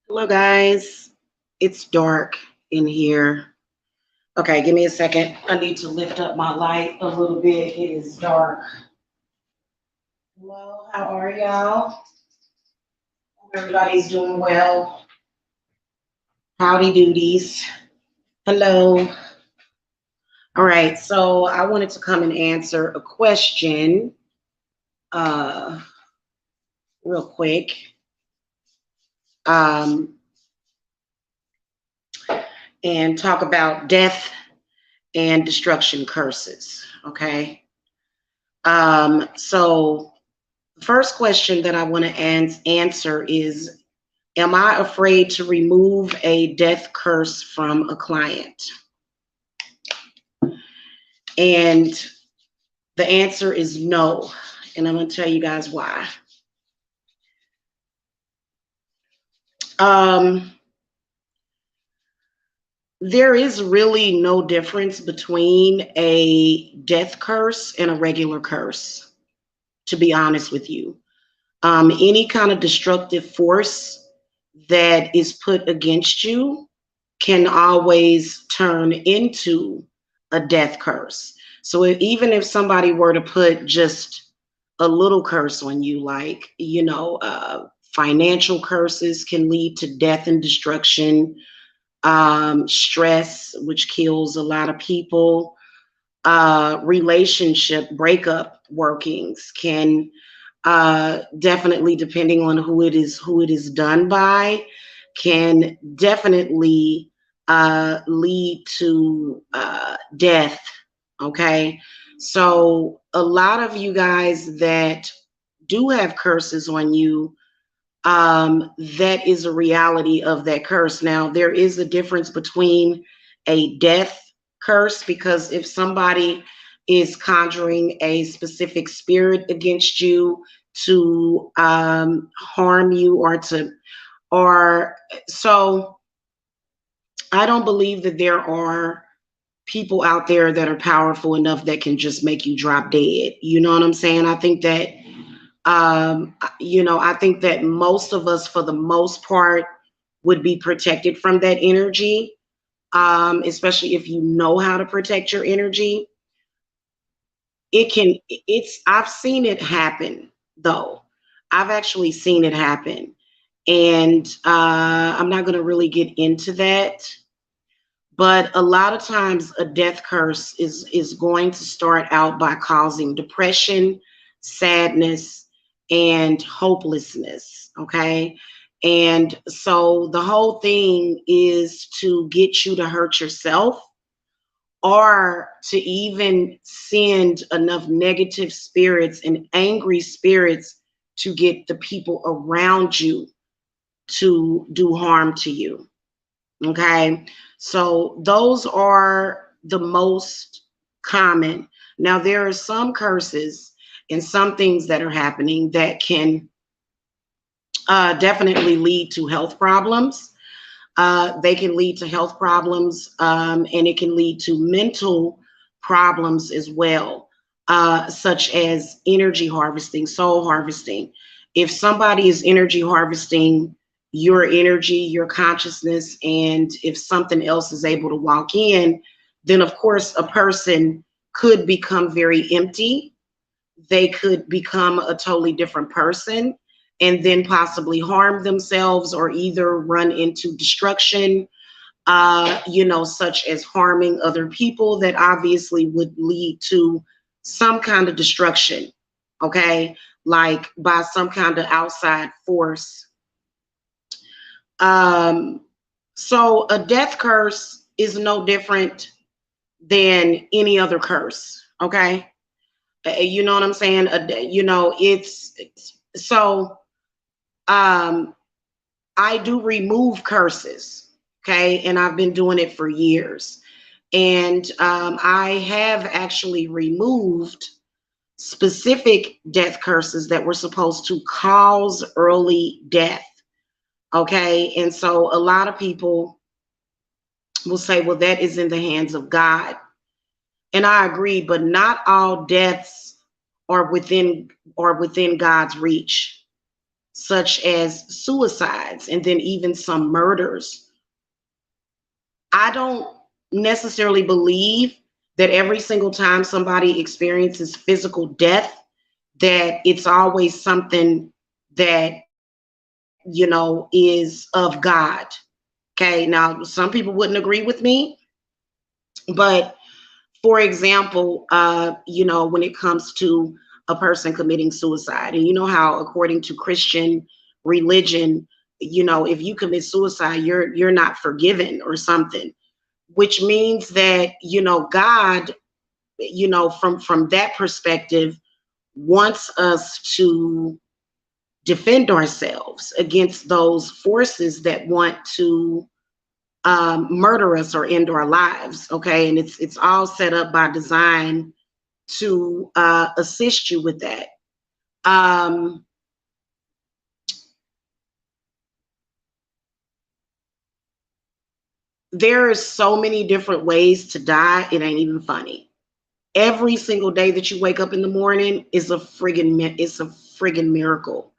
Hello, guys. It's dark in here. Okay, give me a second. I need to lift up my light a little bit. It is dark. Hello, how are y'all? Hope everybody's doing well. Howdy doodies. Hello. All right, so I wanted to come and answer a question uh, real quick. Um, and talk about death and destruction curses. Okay. So the first question that I want to answer is, am I afraid to remove a death curse from a client? And the answer is no. And I'm going to tell you guys why. Um, there is really no difference between a death curse and a regular curse, to be honest with you. Any kind of destructive force that is put against you can always turn into a death curse. So even if somebody were to put just a little curse on you, like, financial curses can lead to death and destruction, stress, which kills a lot of people, relationship breakup workings can definitely, depending on who it is done by, can definitely lead to death. Okay, so a lot of you guys that do have curses on you, that is a reality of that curse. Now, there is a difference between a death curse, because if somebody is conjuring a specific spirit against you to harm you or so, I don't believe that there are people out there that are powerful enough that can just make you drop dead. You know what I'm saying? I think that most of us, for the most part, would be protected from that energy, especially if you know how to protect your energy. I've seen it happen, though. I've actually seen it happen. And I'm not going to really get into that. But a lot of times, a death curse is going to start out by causing depression, sadness, and hopelessness. Okay. And so the whole thing is to get you to hurt yourself, or to even send enough negative spirits and angry spirits to get the people around you to do harm to you. Okay. So those are the most common. Now, there are some curses and some things that are happening that can definitely lead to health problems. They can lead to health problems, and it can lead to mental problems as well, such as energy harvesting, soul harvesting. If somebody is energy harvesting your energy, your consciousness, and if something else is able to walk in, then of course a person could become very empty. They could become a totally different person and then possibly harm themselves or either run into destruction, such as harming other people, that obviously would lead to some kind of destruction, okay, like by some kind of outside force. Um, so a death curse is no different than any other curse, okay? You know what I'm saying? It's so um I do remove curses, okay? And I've been doing it for years. And I have actually removed specific death curses that were supposed to cause early death, okay? And so a lot of people will say, well, that is in the hands of God. And I agree, but not all deaths are within God's reach. such as suicides and then even some murders. I don't necessarily believe that every single time somebody experiences physical death, that it's always something that, is of God. Okay. Now, some people wouldn't agree with me, but for example, when it comes to a person committing suicide, and you know how according to Christian religion, if you commit suicide, you're not forgiven or something, which means that, God, from that perspective, wants us to defend ourselves against those forces that want to murder us or end our lives. Okay, and it's all set up by design to assist you with that. Um, there are so many different ways to die. It ain't even funny. Every single day that you wake up in the morning is a friggin' miracle.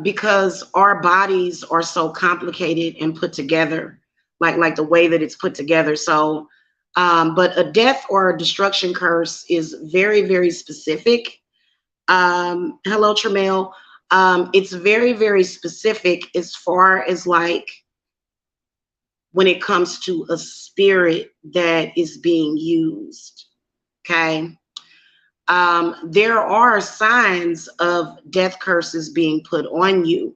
Because our bodies are so complicated and put together, like the way that it's put together. So, but a death or a destruction curse is very, very specific. Hello, Tremel. It's very, very specific as far as like when it comes to a spirit that is being used. Okay. There are signs of death curses being put on you.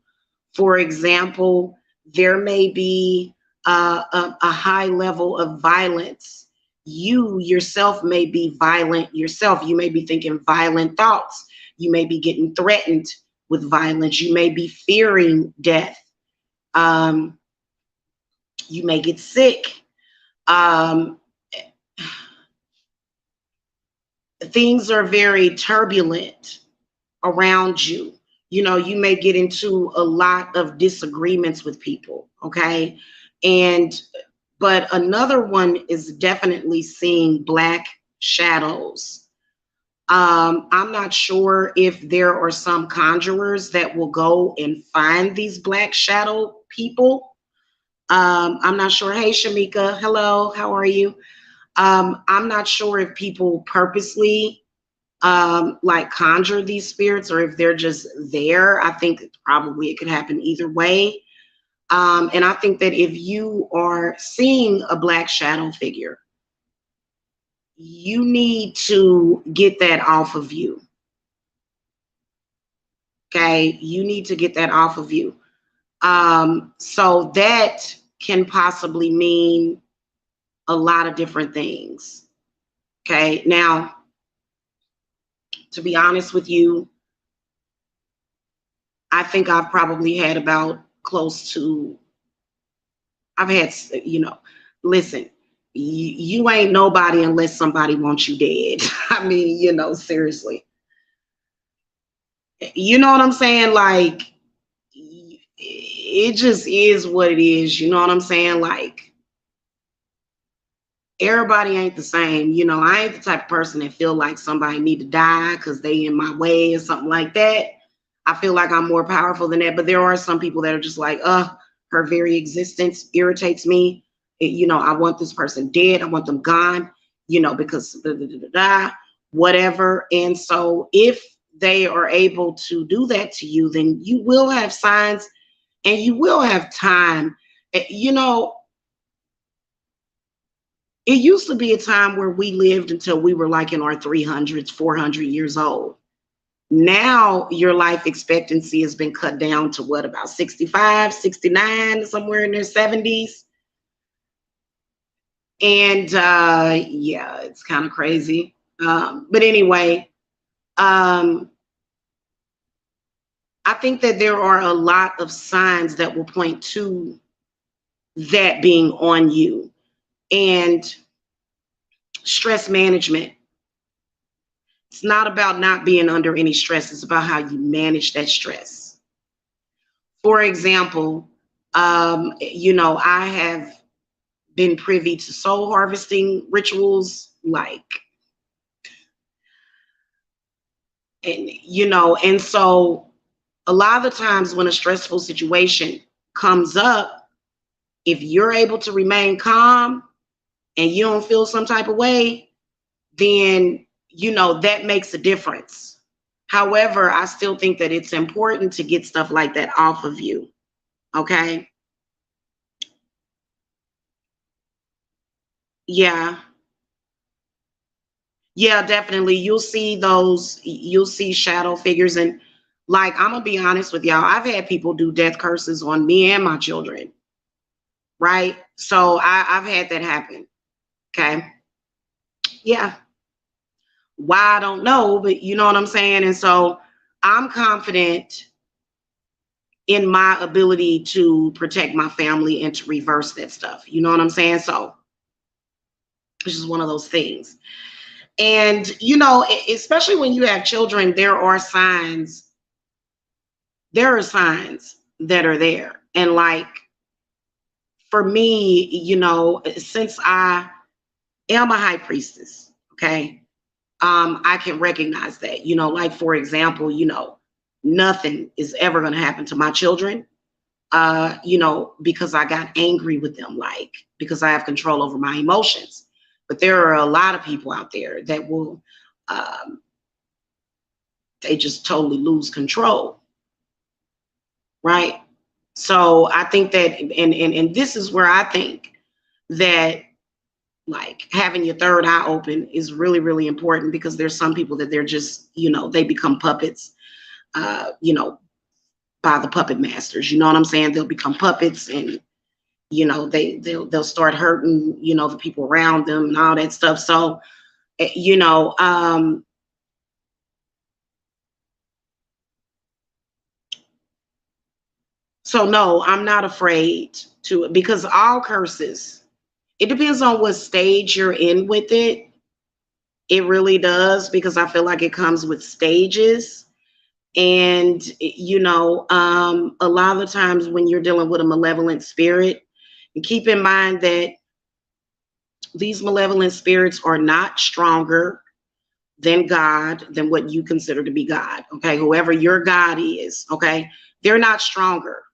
For example, there may be a high level of violence. You yourself may be violent yourself. You may be thinking violent thoughts. You may be getting threatened with violence. You may be fearing death. Um, you may get sick. Um, things are very turbulent around you. You may get into a lot of disagreements with people, okay? And but another one is definitely seeing black shadows. I'm not sure if there are some conjurers that will go and find these black shadow people. I'm not sure. Hey, Shamika, hello, how are you? I'm not sure if people purposely like conjure these spirits or if they're just there. I think probably it could happen either way. And I think that if you are seeing a black shadow figure, you need to get that off of you. Okay. You need to get that off of you. So that can possibly mean a lot of different things. Okay. Now, to be honest with you, I think I've probably had about close to, I've had, listen, you ain't nobody unless somebody wants you dead. I mean, seriously. You know what I'm saying? Like, it just is what it is. You know what I'm saying? Like, everybody ain't the same. I ain't the type of person that feel like somebody need to die because they in my way or something like that. I feel like I'm more powerful than that. But there are some people that are just like, her very existence irritates me. I want this person dead. I want them gone, because whatever. And so if they are able to do that to you, then you will have signs and you will have time. You know, it used to be a time where we lived until we were like in our 300s, 400 years old. Now your life expectancy has been cut down to what, about 65, 69, somewhere in their 70s. And yeah, it's kind of crazy. But anyway, um, I think that there are a lot of signs that will point to that being on you. And stress management. It's not about not being under any stress. It's about how you manage that stress. For example, I have been privy to soul harvesting rituals, like, and so a lot of the times when a stressful situation comes up, if you're able to remain calm and you don't feel some type of way, then that makes a difference. However, I still think that it's important to get stuff like that off of you. Okay. Yeah. Yeah, definitely. You'll see shadow figures. And like, I'm gonna be honest with y'all, I've had people do death curses on me and my children, right? So I've had that happen. Okay. Yeah. Why, I don't know, but you know what I'm saying? And so I'm confident in my ability to protect my family and to reverse that stuff. You know what I'm saying? So it's just one of those things. And, especially when you have children, there are signs that are there. And like, for me, since I am a high priestess, okay, I can recognize that, like, for example, nothing is ever going to happen to my children, because I got angry with them, like, because I have control over my emotions. But there are a lot of people out there that will, um, they just totally lose control, right? So I think that, and this is where I think that, like, having your third eye open is really, really important, because there's some people that they're just, they become puppets, by the puppet masters. You know what I'm saying? They'll become puppets, and they'll start hurting, the people around them and all that stuff. So, eh, you know, um, so no, I'm not afraid to, because all curses, it depends on what stage you're in with it. It really does, because I feel like it comes with stages. And, a lot of the times when you're dealing with a malevolent spirit, and keep in mind that these malevolent spirits are not stronger than God, than what you consider to be God. Okay. Whoever your God is, okay, they're not stronger.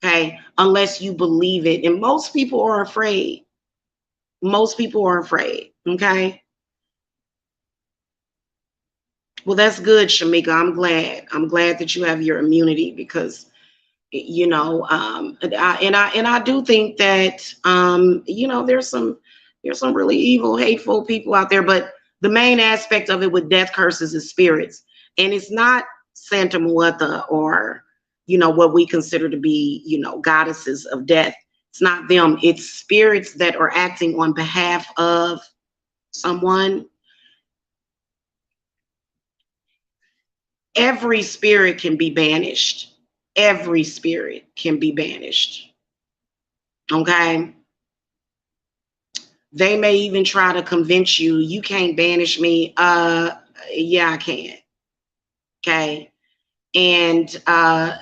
Okay. Unless you believe it. And most people are afraid. Most people are afraid. Okay. Well, that's good, Shamika. I'm glad. I'm glad that you have your immunity, because and I do think that, there's some really evil, hateful people out there. But the main aspect of it with death curses is spirits, and it's not Santa Muerta, or what we consider to be, goddesses of death. It's not them. It's spirits that are acting on behalf of someone. Every spirit can be banished. Every spirit can be banished. Okay. They may even try to convince you, you can't banish me. Yeah, I can. Okay. And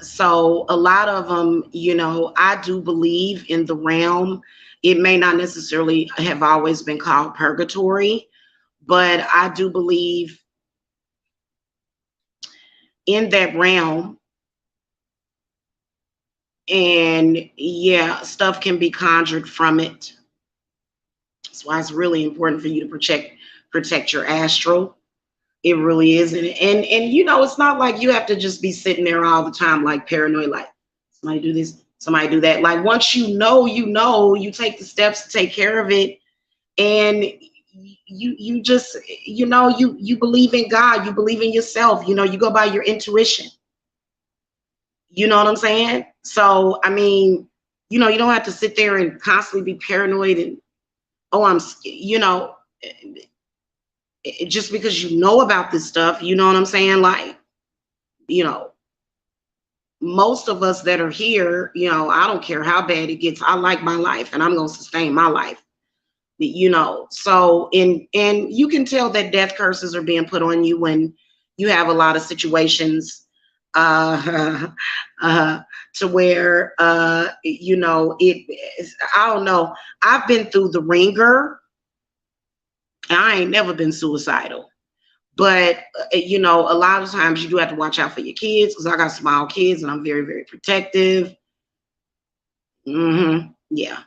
so a lot of them, I do believe in the realm. It may not necessarily have always been called purgatory, but I do believe in that realm. And yeah, stuff can be conjured from it. That's why it's really important for you to protect your astral. It really is. And it's not like you have to just be sitting there all the time, like, paranoid, like, somebody do this, somebody do that. Like, once you take the steps to take care of it. And you just, you believe in God, you believe in yourself, you go by your intuition. You know what I'm saying? So, I mean, you don't have to sit there and constantly be paranoid and, oh, just because you know about this stuff, you know what I'm saying? Like, you know, most of us that are here, I don't care how bad it gets. I like my life, and I'm going to sustain my life. So, and you can tell that death curses are being put on you when you have a lot of situations, uh, uh, to where, I don't know. I've been through the ringer. I ain't never been suicidal. But you know, a lot of times you do have to watch out for your kids because I got small kids and I'm very, very protective. Yeah,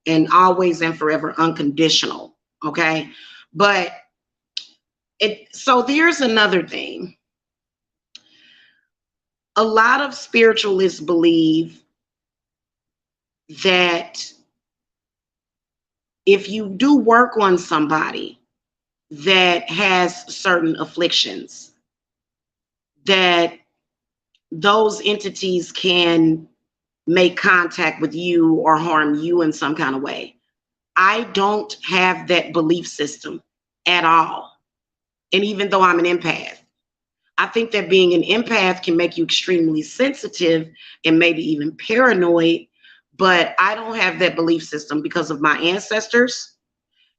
and always and forever unconditional. Okay, but it. So there's another thing. A lot of spiritualists believe that if you do work on somebody that has certain afflictions, that those entities can make contact with you or harm you in some kind of way. I don't have that belief system at all. And even though I'm an empath, I think that being an empath can make you extremely sensitive and maybe even paranoid. But I don't have that belief system because of my ancestors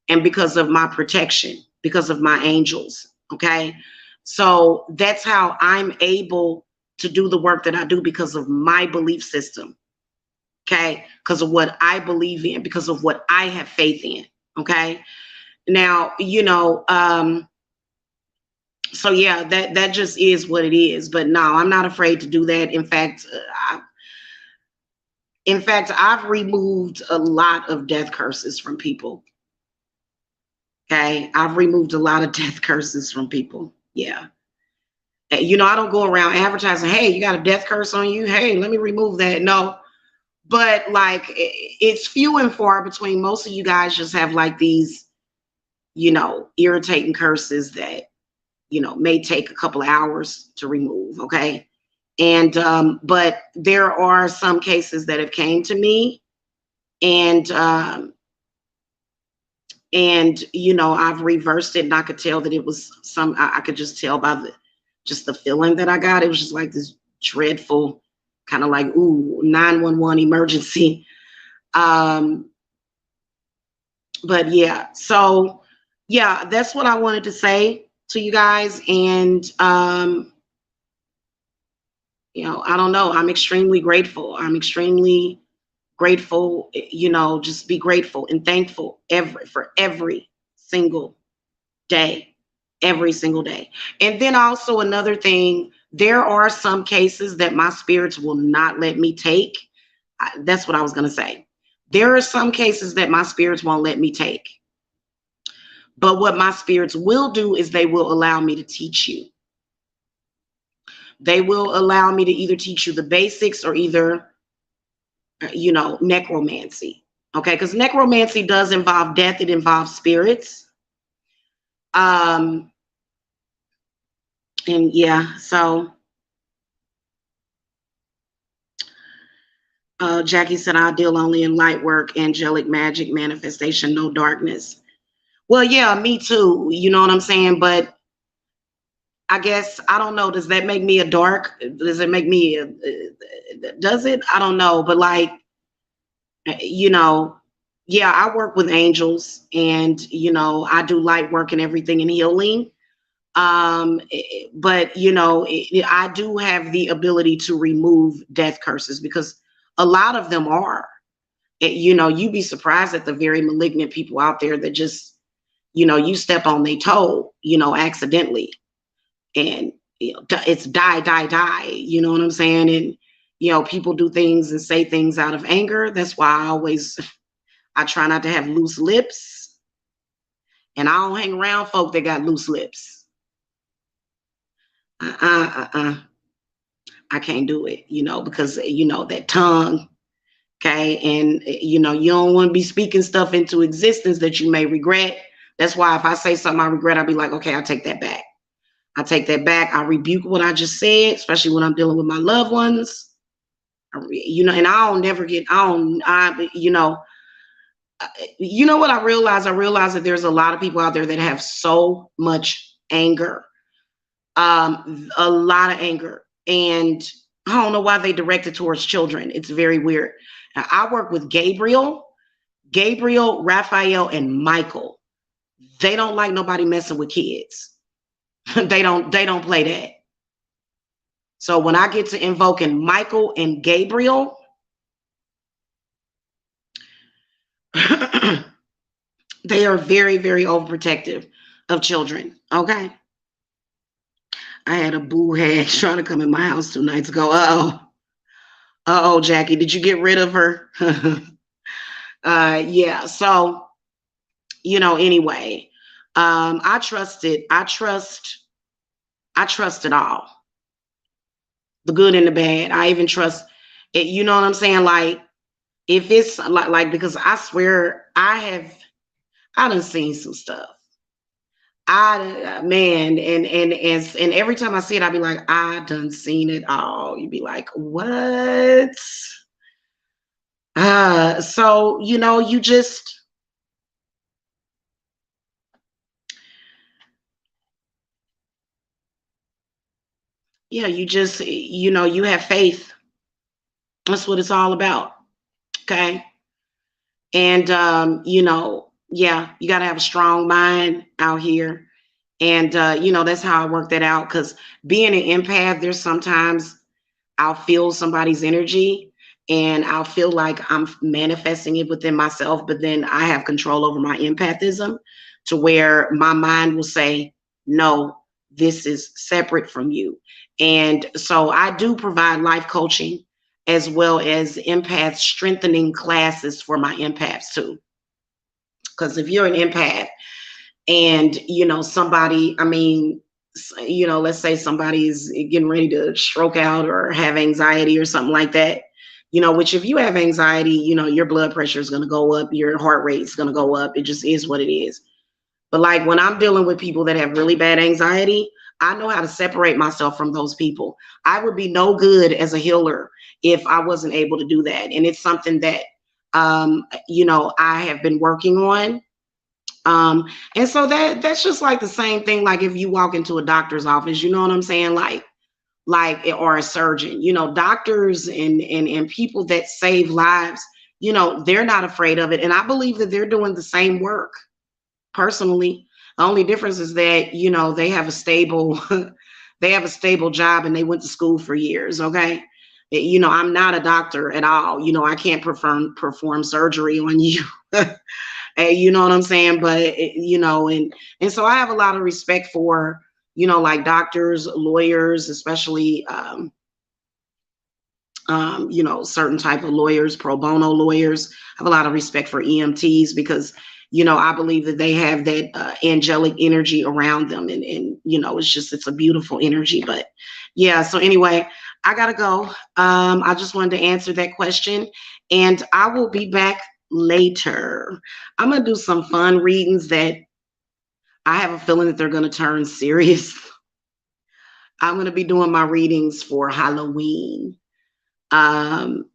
and because of my protection, because of my angels. Okay. So that's how I'm able to do the work that I do because of my belief system. Okay. Because of what I believe in, because of what I have faith in. Okay. Now, you know, so yeah, that just is what it is. But no, I'm not afraid to do that. In fact, I've removed a lot of death curses from people. Okay, I've removed a lot of death curses from people. Yeah. You know, I don't go around advertising, hey, you got a death curse on you. Hey, let me remove that. No, but like it's few and far between. Most of you guys just have like these, you know, irritating curses that, you know, may take a couple of hours to remove. Okay. And, but there are some cases that have came to me and, you know, I've reversed it and I could tell that it was I could just tell by just the feeling that I got. It was just like this dreadful kind of like, ooh, 911 emergency. Um, but yeah, so yeah, that's what I wanted to say to you guys. And, you know, I don't know. I'm extremely grateful. I'm extremely grateful, you know, just be grateful and thankful for every single day, every single day. And then also another thing, there are some cases that my spirits will not let me take. That's what I was going to say. There are some cases that my spirits won't let me take. But what my spirits will do is they will allow me to teach you. They will allow me to either teach you the basics or either, you know, necromancy. Okay, because necromancy does involve death, it involves spirits. Um, and yeah, so Jackie said, I deal only in light work, angelic magic, manifestation, no darkness. Well, yeah, me too. You know what I'm saying? But I guess, I don't know. Does that make me a dark? Does it make me, does it? I don't know. But like, you know, yeah, I work with angels and, you know, I do light work and everything and healing. But you know, I do have the ability to remove death curses because a lot of them are. You know, you'd be surprised at the very malignant people out there that just, you know, you step on their toe, you know, accidentally, and you know, it's die, die, die. You know what I'm saying? And you know, people do things and say things out of anger. That's why I try not to have loose lips, and I don't hang around folk that got loose lips. I can't do it, you know, because you know that tongue, okay, and you know you don't want to be speaking stuff into existence that you may regret. That's why if I say something I regret, I'll be like, okay, I'll take that back. I take that back. I rebuke what I just said, especially when I'm dealing with my loved ones. You know, and I don't never get on. You know what I realize? I realize that there's a lot of people out there that have so much anger, a lot of anger, and I don't know why they direct it towards children. It's very weird. Now, I work with Gabriel, Raphael, and Michael. They don't like nobody messing with kids. They don't play that. So when I get to invoking Michael and Gabriel, they are very, very overprotective of children. Okay. I had a boo hag trying to come in my house 2 nights ago. Uh oh, Jackie, did you get rid of her? Yeah. So, anyway, I trusted. I trust it all, the good and the bad. I even trust it. You know what I'm saying? Like, if it's like because I swear I done seen some stuff. I man, and every time I see it, I be like, I done seen it all. You be like, what? So you just yeah, you have faith. That's what it's all about. Okay. And yeah, you gotta have a strong mind out here. And that's how I work that out. Cause being an empath, there's sometimes I'll feel somebody's energy and I'll feel like I'm manifesting it within myself, but then I have control over my empathism to where my mind will say, no, this is separate from you. And so I do provide life coaching as well as empath strengthening classes for my empaths too. Because if you're an empath and somebody, I mean, let's say somebody's getting ready to stroke out or have anxiety or something like that, which if you have anxiety, your blood pressure is going to go up, your heart rate is going to go up. It just is what it is. But like when I'm dealing with people that have really bad anxiety, I know how to separate myself from those people. I would be no good as a healer if I wasn't able to do that. And it's something that I have been working on. And so that's just like the same thing. Like if you walk into a doctor's office, you know what I'm saying? Or a surgeon, doctors and people that save lives, they're not afraid of it. And I believe that they're doing the same work personally. The only difference is that, they have a stable, they have a stable job and they went to school for years. Okay. I'm not a doctor at all. I can't perform surgery on you. You know what I'm saying? But and so I have a lot of respect for like doctors, lawyers, especially certain type of lawyers, pro bono lawyers. I have a lot of respect for EMTs because I believe that they have that angelic energy around them, and it's a beautiful energy. But yeah, so anyway, I gotta go. I just wanted to answer that question, and I will be back later. I'm gonna do some fun readings that I have a feeling that they're gonna turn serious. I'm gonna be doing my readings for Halloween. Um,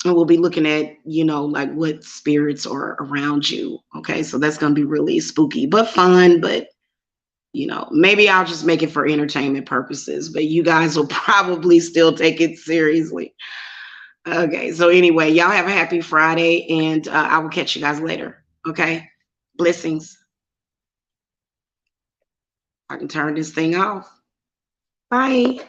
and we'll be looking at, like what spirits are around you. Okay, so that's gonna be really spooky but fun. But maybe I'll just make it for entertainment purposes. But you guys will probably still take it seriously. Okay, so anyway, y'all have a happy Friday, and I will catch you guys later. Okay, blessings. I can turn this thing off. Bye.